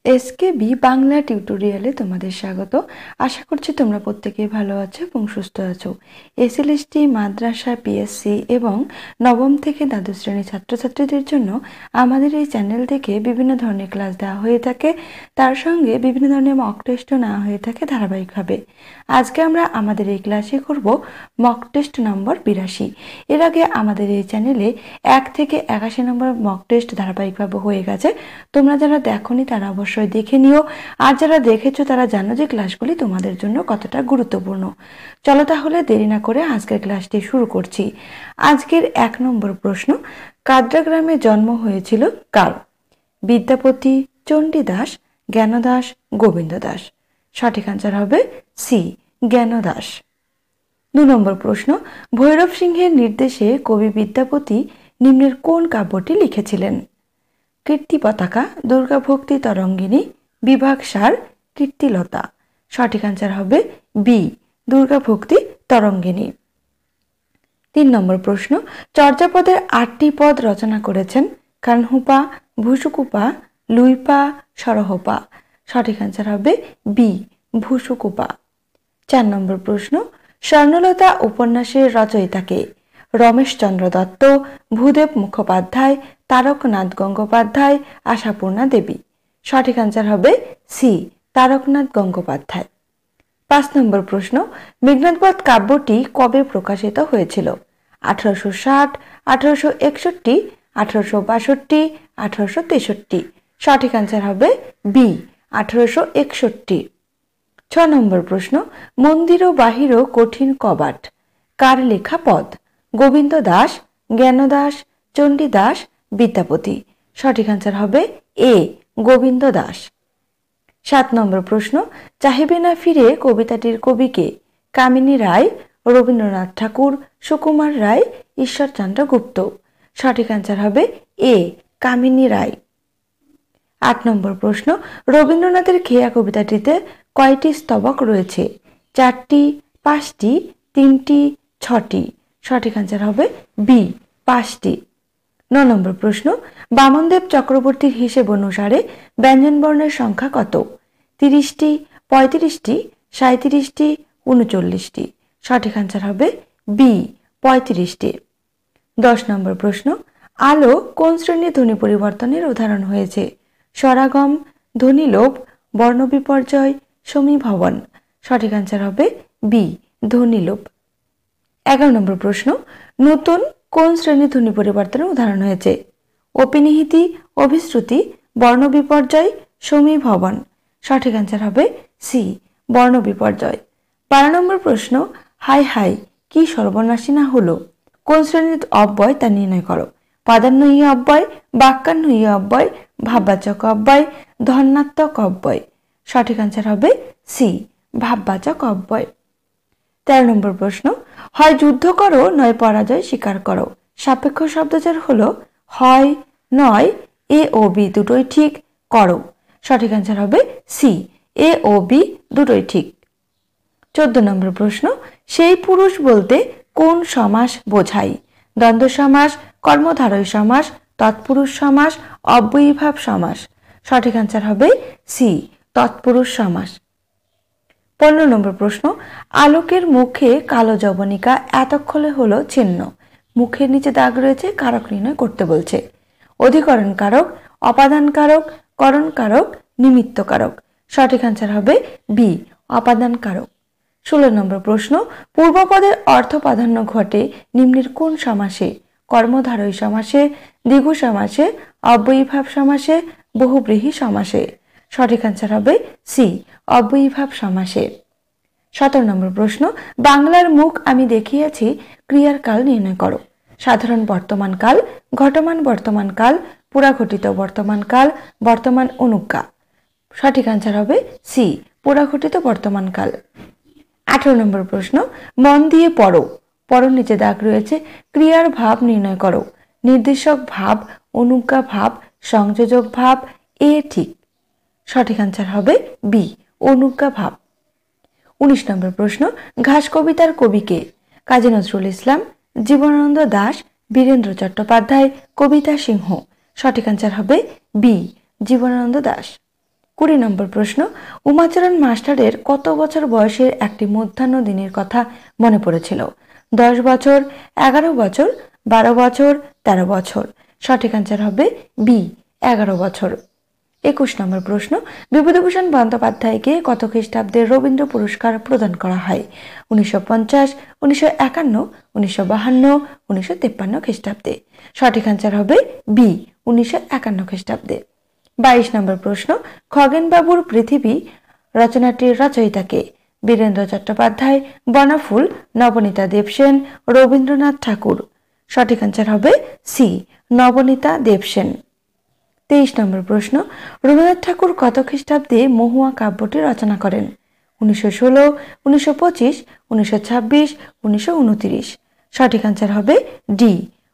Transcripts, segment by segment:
SKB Bangla টিউটোরিয়ালে তোমাদের স্বাগত। আশা করছি তোমরা প্রত্যেকেই ভালো আছো এবং সুস্থ আছো। এসএলএসটি মাদ্রাসা পিএসসি এবং নবম থেকে দ্বাদশ শ্রেণীর ছাত্রছাত্রীদের জন্য আমাদের এই চ্যানেল থেকে বিভিন্ন ধরনের ক্লাস দেওয়া হয়ে থাকে, তার সঙ্গে বিভিন্ন ধরনের মক টেস্টও নেওয়া হয়ে থাকে ধারাবাহিকভাবে। আজকে আমরা আমাদের এই ক্লাসে করব মক টেস্ট নম্বর 82। এর আগে আমাদের এই চ্যানেলে 1 থেকে 81 নম্বর মক টেস্ট ধারাবাহিকভাবে হয়ে গেছে। তোমরা যারা দেখোনি তারা অবশ্যই দেখে নিও, আর যারা দেখেছো তারা জানো যে ক্লাসগুলি তোমাদের জন্য কতটা গুরুত্বপূর্ণ। চলো তাহলে দেরি না করে আজকের ক্লাসটি শুরু করছি। আজকের 1 নম্বর প্রশ্ন, কাদরা গ্রামে জন্ম হয়েছিল কার? বিদ্যাপতি, চণ্ডীদাস, জ্ঞানদাস, গোবিন্দ দাস। সঠিক আনসার হবে সি, জ্ঞানদাস। 2 নম্বর প্রশ্ন, ভৈরব সিংহের নির্দেশে কবি বিদ্যাপতি নিম্নের কোন কাব্যটি লিখেছিলেন? কীর্তি পতাকা, দুর্গা ভক্তি তরঙ্গিনী, বিভাগ সার, কীর্তিলতা। সঠিক আনসার হবে বি, দুর্গা ভক্তি তরঙ্গিনী। 3 নম্বর প্রশ্ন, চর্যাপদের 8টি পদ রচনা করেছেন কানহুপা, ভুসুকুপা, লুইপা, সরহপা। সঠিক আনসার হবে বি, ভুসুকুপা। 4 নম্বর প্রশ্ন, স্বর্ণলতা উপন্যাসের রচয়িতাকে? রমেশচন্দ্র দত্ত, ভূদেব মুখোপাধ্যায়, তারকনাথ গঙ্গোপাধ্যায়, আশাপূর্ণা দেবী। সঠিক আনসার হবে সি, তারকনাথ গঙ্গোপাধ্যায়। 5 নম্বর প্রশ্ন, মেঘনাদবধ কাব্যটি কবে প্রকাশিত হয়েছিল? 1860, 1861, 1862, 1863। সঠিক আনসার হবে বি, 1861। 6 নম্বর প্রশ্ন, মন্দির ও বাহির কঠিন কবাট কার লেখা পদ? গোবিন্দ দাস, জ্ঞানদাস, চণ্ডীদাস, বিদ্যাপতি। সঠিক আনসার হবে এ, গোবিন্দ দাস। 7 নম্বর প্রশ্ন, চাহিবে না ফিরে কবিতাটির কবিকে? কামিনী রায়, রবীন্দ্রনাথ ঠাকুর, সুকুমার রায়, ঈশ্বরচন্দ্র গুপ্ত। সঠিক আনসার হবে এ, কামিনী রায়। 8 নম্বর প্রশ্ন, রবীন্দ্রনাথের খেয়া কবিতাটিতে কয়টি স্তবক রয়েছে? 4টি, 5টি, 3টি, 6টি। সঠিক আনসার হবে বি, 5টি। 9 নম্বর প্রশ্ন, বামনদেব চক্রবর্তীর হিসেব অনুসারে ব্যঞ্জনবর্ণের সংখ্যা কত? 30টি, 35টি, 37টি, 39টি। সঠিক আনসার হবে বি, 35টি। 10 নম্বর প্রশ্ন, আলো কোন শ্রেণীর ধ্বনি পরিবর্তনের উদাহরণ হয়েছে? স্বরাগম, ধ্বনিলোপ, বর্ণবিপর্যয়, সমীভবন। সঠিক আনসার হবে বি, ধ্বনিলোপ। 11 নম্বর প্রশ্ন, নতুন কোন শ্রেণীর ধ্বনি পরিবর্তনের উদাহরণ হয়েছে? অপিনিহিতি, অভিশ্রুতি, বর্ণবিপর্যয়, সমীভবন। সঠিক আনসার হবে সি, বর্ণবিপর্যয়। 12 নম্বর প্রশ্ন, হাই হাই কি সর্বনাশী না হলো? কোন শ্রেণীর অব্যয় তা নির্ণয় করো? প্রাধান্যহী অব্যয়, বাক্যান্বয়ী অব্যয়, ভাববাচক অব্যয়, ধন্যাত্মক অব্যয়। সঠিক আনসার হবে সি, ভাববাচক অব্যয়। 13 নম্বর প্রশ্ন, হয় যুদ্ধ করো নয় পরাজয় স্বীকার করো। সাপেক্ষ শব্দচার হলো হয়, নয়, এ ও বি দুটোই ঠিক, করো। সঠিক আনসার হবে সি, এ ও বি দুটোই ঠিক। 14 নম্বর প্রশ্ন, সেই পুরুষ বলতে কোন সমাস বোঝায়? দ্বন্দ্ব সমাস, কর্মধারয় সমাস, তৎপুরুষ সমাস, অব্যয়ীভাব সমাস। সঠিক আনসার হবে সি, তৎপুরুষ সমাস। 15 নম্বর প্রশ্ন, আলোকের মুখে কালো জবনিকা এতক্ষণে হলো চিহ্ন। মুখের নিচে দাগ রয়েছে, কারক নির্ণয় করতে বলছে। অধিকরণ কারক, অপাদান কারক, করণ কারক, নিমিত্ত কারক। সঠিক আনসার হবে বি, অপাদান কারক। 16 নম্বর প্রশ্ন, পূর্বপদের অর্থ প্রাধান্য ঘটে নিম্নের কোন সমাসে? কর্মধারয় সমাসে, দ্বিগু সমাসে, অব্যয়ীভাব সমাসে, বহুব্রীহি সমাসে। সঠিক আনসার হবে সি, অব্যয়ীভাব সমাসে। 17 নম্বর প্রশ্ন, বাংলার মুখ আমি দেখিয়াছি ক্রিয়ার কাল নির্ণয় করো। সাধারণ বর্তমান কাল, ঘটমান বর্তমান কাল, পুরাঘটিত বর্তমান কাল, বর্তমান অনুজ্ঞা। সঠিক আনসার হবে সি, পুরাঘটিত বর্তমান কাল। 18 নম্বর প্রশ্ন, মন দিয়ে পড়ো। পড়োর নিচে দাগ রয়েছে, ক্রিয়ার ভাব নির্ণয় করো। নির্দেশক ভাব, অনুজ্ঞা ভাব, সংযোজক ভাব, এ ঠিক। সঠিক আনসার হবে বি, অনুজ্ঞা ভাব। 19 নম্বর প্রশ্ন, ঘাস কবিতার কবিকে? কাজী নজরুল ইসলাম, জীবনানন্দ দাশ, বীরেন্দ্র চট্টোপাধ্যায়, কবিতা সিংহ। সঠিক আনসার হবে বি, জীবনানন্দ দাশ। 20 নম্বর প্রশ্ন, উমাচরণ মাস্টারের কত বছর বয়সের একটি মধ্যাহ্ন দিনের কথা মনে পড়েছিল? 10 বছর, 11 বছর, 12 বছর, 13 বছর। সঠিক আনসার হবে বি, 11 বছর। 21 নম্বর প্রশ্ন, বিভূতিভূষণ বন্দ্যোপাধ্যায়কে কত খ্রিস্টাব্দে রবীন্দ্র পুরস্কার প্রদান করা হয়? 1950, 1951, 1952, 1953 খ্রিস্টাব্দে। সঠিক আনসার হবে বি, 1951 খ্রিস্টাব্দে। 22 নম্বর প্রশ্ন, খগেনবাবুর পৃথিবী রচনাটির রচয়িতাকে? বীরেন্দ্র চট্টোপাধ্যায়, বনফুল, নবনীতা দেবসেন, রবীন্দ্রনাথ ঠাকুর। সঠিক আনসার হবে সি, নবনীতা দেবসেন। 23 নম্বর প্রশ্ন, রবীন্দ্রনাথ ঠাকুর কত খ্রিস্টাব্দে মহুয়া কাব্যটি রচনা করেন? 1916, 1925, 1926, 1929। সঠিক আনসার হবে ডি,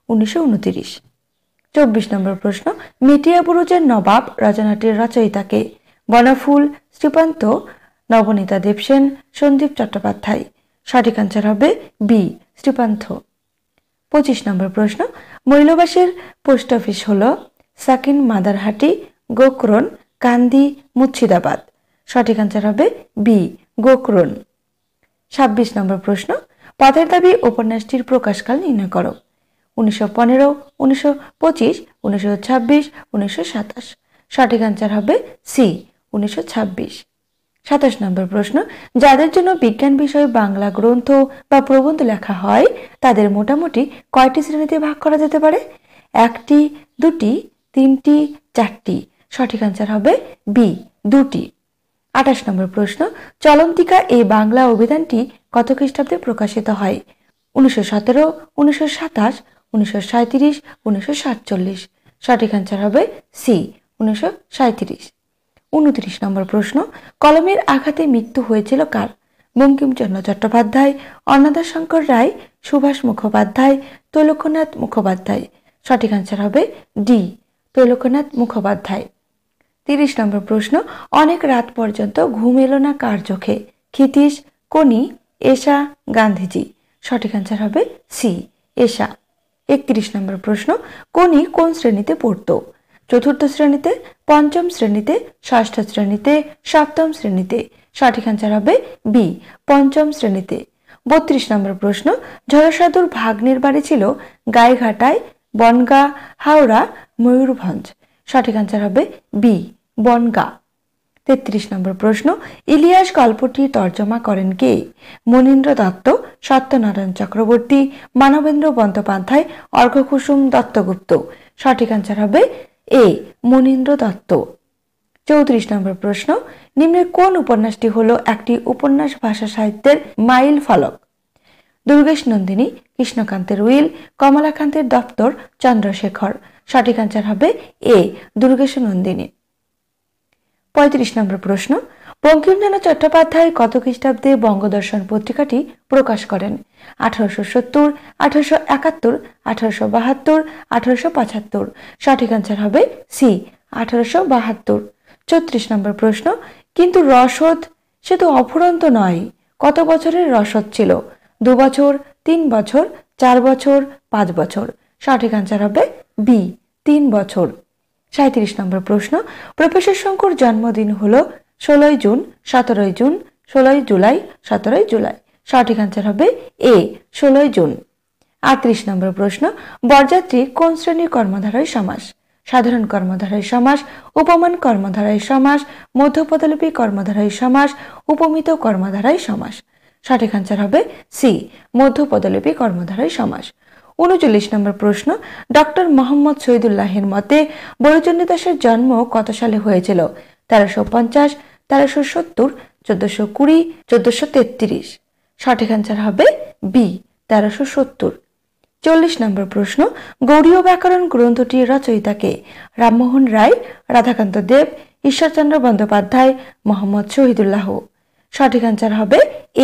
1929। 24 নম্বর প্রশ্ন, মিটিয়া বুরুজের নবাব রচনাটির রচয়িতাকে? বনফুল, শ্রীপান্ত, নবনীতা দেবসেন, সন্দীপ চট্টোপাধ্যায়। সঠিক আনসার হবে বি, শ্রীপান্ত। 25 নম্বর প্রশ্ন, মৈলবাসের পোস্ট অফিস হল সাকিন, মাদারহাটি, গোকরণ, কান্দি, মুর্শিদাবাদ। সঠিক আনসার হবে বি, গোকরণ। 26 নম্বর প্রশ্ন, পথের দাবি উপন্যাসটির প্রকাশকাল নির্ণয় করো। 1915, 1925, 1926, 1927। সঠিক আনসার হবে সি, 1926। 27 নম্বর প্রশ্ন, যাদের জন্য বিজ্ঞান বিষয়ে বাংলা গ্রন্থ বা প্রবন্ধ লেখা হয় তাদের মোটামুটি কয়টি শ্রেণীতে ভাগ করা যেতে পারে? 1টি, 2টি, 3টি, 4টি। সঠিক আনসার হবে বি, 2টি। 28 নম্বর প্রশ্ন, চলন্তিকা এই বাংলা অভিধানটি কত খ্রিস্টাব্দে প্রকাশিত হয়? 1917, 1927, 1937, 1947। সঠিক আনসার হবে সি, 1937। 29 নম্বর প্রশ্ন, কলমের আঘাতে মৃত্যু হয়েছিল কার? বঙ্কিমচন্দ্র চট্টোপাধ্যায়, অন্নদাশঙ্কর রায়, সুভাষ মুখোপাধ্যায়, তৈলক্যনাথ মুখোপাধ্যায়। সঠিক আনসার হবে ডি, তৈলক্যনাথ মুখোপাধ্যায়। 30 নম্বর প্রশ্ন, অনেক রাত পর্যন্ত ঘুম এলো না কার চোখে? ক্ষিতীশ, কোনি, এশা, গান্ধীজি। সঠিক আনসার হবে সি, এশা। 31 নম্বর প্রশ্ন, কোনি কোন শ্রেণীতে পড়তো? 4র্থ শ্রেণীতে, 5ম শ্রেণীতে, 6ষ্ঠ শ্রেণীতে, 7ম শ্রেণীতে। সঠিক আনসার হবে বি, 5ম শ্রেণীতে। 32 নম্বর প্রশ্ন, ঝড়সাধুর ভাগ্নের বাড়ি ছিল গাইঘাটায়, বনগাঁ, হাওড়া, ময়ূরভঞ্জ। সঠিক আনসার হবে বি, বনগাঁ। 33 নম্বর প্রশ্ন, ইলিয়াস গল্পটি তর্জমা করেন কে? মনীন্দ্র দত্ত, সত্যনারায়ণ চক্রবর্তী, মানবেন্দ্র বন্দ্যোপাধ্যায়, অর্ঘ্যকুসুম দত্তগুপ্ত। সঠিক আনসার হবে এ, মনীন্দ্র দত্ত। 34 নম্বর প্রশ্ন, নিম্নের কোন উপন্যাসটি হলো একটি উপন্যাস ভাষা সাহিত্যের মাইল ফলক? দুর্গেশ নন্দিনী, কৃষ্ণকান্তের উইল, কমলাকান্তের দপ্তর, চন্দ্রশেখর। সঠিক আনসার হবে এ, দুর্গেশ নন্দিনী। 35 নম্বর প্রশ্ন, বঙ্কিমচন্দ্র চট্টোপাধ্যায় কত খ্রিস্টাব্দে বঙ্গদর্শন পত্রিকাটি প্রকাশ করেন? 1870, 1871, 1872, 1875। সঠিক আনসার হবে সি, 1872। 34 নম্বর প্রশ্ন, কিন্তু রসদ সে তো অফুরন্ত নয়, কত বছরের রসদ ছিল? 2 বছর, 3 বছর, 4 বছর, 5 বছর। সঠিক আনসার হবে বি, 3 বছর। 37 নম্বর প্রশ্ন, প্রফেসর শঙ্কুর জন্মদিন হলো 16 জুন, 17 জুন, 16 জুলাই, 17 জুলাই। সঠিক আনসার হবে এ, 16 জুন। 38 নম্বর প্রশ্ন, বরযাত্রী কোন শ্রেণীর কর্মধারয় সমাস? সাধারণ কর্মধারয় সমাস, উপমান কর্মধারয় সমাস, মধ্যপদলোপী কর্মধারয় সমাস, উপমিত কর্মধারয় সমাস। সঠিক আনসার হবে সি, মধ্যপদলোপী কর্মধারয় সমাস। 39 নম্বর প্রশ্ন, ডক্টর মোহাম্মদ শহীদুল্লাহের মতে বরুচন্ডী দাসের জন্ম কত সালে হয়েছিল? 1350, 1370, 1420, 1433। সঠিক আনসার হবে বি, 1370। 40 নম্বর প্রশ্ন, গৌড়ীয় ব্যাকরণ গ্রন্থটির রচয়িতাকে? রামমোহন রায়, রাধাকান্ত দেব, ঈশ্বরচন্দ্র বন্দ্যোপাধ্যায়, মোহাম্মদ শহীদুল্লাহ। সঠিক আনসার হবে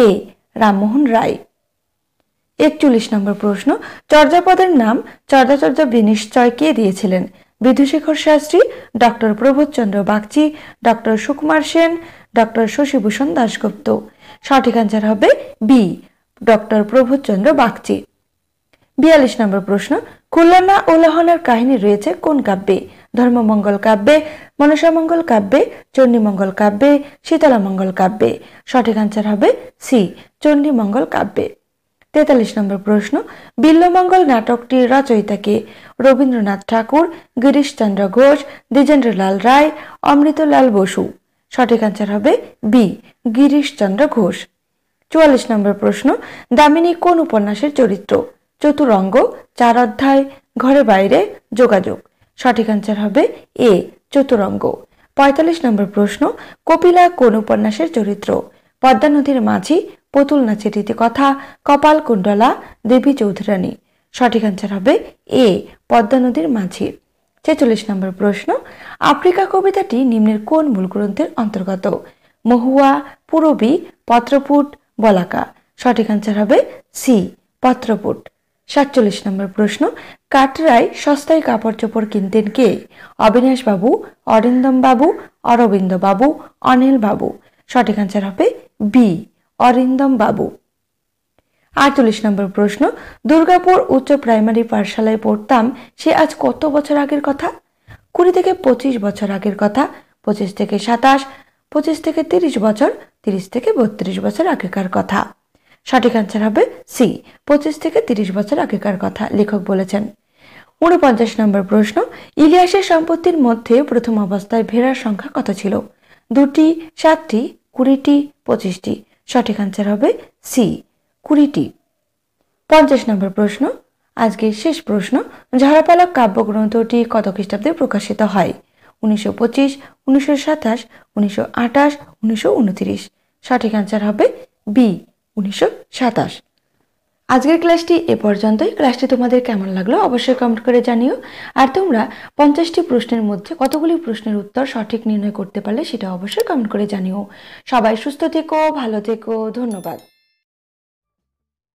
এ, রামমোহন রায়। 41 নম্বর প্রশ্ন, চর্যাপদের নাম চর্যাচর্যা বিনিশ্চয় কে দিয়েছিলেন? Bidhushekhar Shastri, doctor Prabodhchandra Bagchi, doctor Sukumar Sen, doctor Shashibhushan Dasgupta. সঠিক আনসার হবে বি, ডক্টর প্রবোধচন্দ্র বাগচি। 42 নম্বর প্রশ্ন, খুলনা ও লাহনের কাহিনী রয়েছে কোন কাব্যে? ধর্মমঙ্গল কাব্যে, মনসামঙ্গল কাব্যে, চণ্ডীমঙ্গল কাব্যে, শীতলামঙ্গল কাব্যে? সঠিক আনসার হবে সি, চণ্ডীমঙ্গল কাব্যে। 43 নম্বর প্রশ্ন, বিল্বমঙ্গল নাটকটির রচয়িতা কে? রবীন্দ্রনাথ ঠাকুর, গিরিশচন্দ্র ঘোষ, দ্বিজেন্দ্রলাল রায়, অমৃতলাল বসু? সঠিক আনসার হবে বি, গিরিশচন্দ্র ঘোষ। 44 নম্বর প্রশ্ন, দামিনী কোন উপন্যাসের চরিত্র? চতুরঙ্গ, চার অধ্যায়, ঘরে বাইরে, যোগাযোগ? সঠিক আনসার হবে এ, চতুরঙ্গ। 45 নম্বর প্রশ্ন, কপিলা কোন উপন্যাসের চরিত্র? পদ্মা নদীর মাঝি, পুতুল নাচের রীতিকথা, কপাল কুণ্ডলা, দেবী চৌধুরানী? সঠিক আনসার হবে এ, পদ্মা নদীর মাঝি। 46 নম্বর প্রশ্ন, আফ্রিকা কবিতাটি নিম্নের কোন মূল গ্রন্থের অন্তর্গত? মহুয়া, পূরবী, পত্রপুট, বলাকা? সঠিক আনসার হবে সি, পত্রপুট। 47 নম্বর প্রশ্ন, কাটরায় সস্তায় কাপড় চোপড় কিনতেন কে? অবিনাশ বাবু, অরিন্দম বাবু, অরবিন্দ বাবু, অনিল বাবু? সঠিক আনসার হবে বি, অরিন্দম বাবু। 48 নম্বর প্রশ্ন, দুর্গাপুর উচ্চ প্রাইমারি পাঠশালায় পড়তাম, সে আজ কত বছর আগের কথা? 20 থেকে 25 বছর আগের কথা, 25 থেকে 27, 25 থেকে 30 বছর, 30 থেকে 32 বছর আগেকার কথা? সঠিক আনসার হবে সি, 25 থেকে 30 বছর আগেকার কথা লেখক বলেছেন। 49 নম্বর প্রশ্ন, ইলিয়াসের সম্পত্তির মধ্যে প্রথম অবস্থায় ভেড়ার সংখ্যা কত ছিল? 2টি, 7টি, 20টি, 25টি? সঠিক আনসার হবে সি, 20টি। 50 নম্বর প্রশ্ন, আজকের শেষ প্রশ্ন, ঝরাপালক কাব্যগ্রন্থটি কত খ্রিস্টাব্দে প্রকাশিত হয়? 1925, 1927, 1928, 1929? সঠিক আনসার হবে বি, 1927। আজকের ক্লাসটি এ পর্যন্তই। ক্লাসটি তোমাদের কেমন লাগলো অবশ্যই কমেন্ট করে জানিও। আর তোমরা 50টি প্রশ্নের মধ্যে কতগুলি প্রশ্নের উত্তর সঠিক নির্ণয় করতে পারলে সেটা অবশ্যই কমেন্ট করে জানিও। সবাই সুস্থ থেকো, ভালো থেকো, ধন্যবাদ।